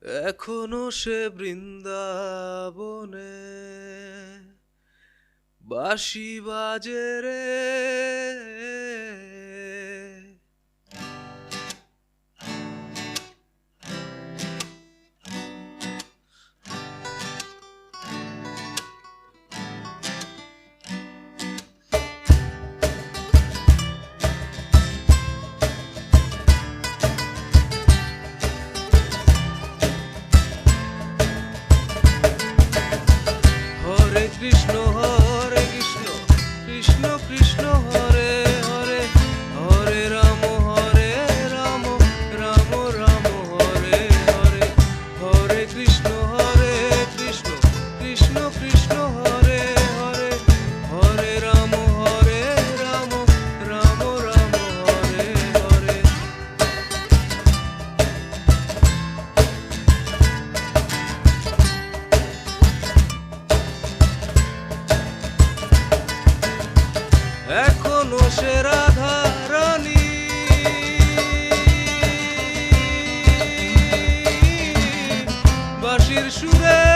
এখনো সে বৃন্দাবনে বাঁশি বাজে রে। হরে কৃষ্ণ কৃষ্ণ কৃষ্ণ হরে হরে, হরে রাম রাম রাম হরে হরে, হরে কৃষ্ণ কৃষ্ণ কৃষ্ণ হরে হরে, হরে রাম রাম রাম হরে হরে। এখনো সে রাধা রানী বাঁশির সুরে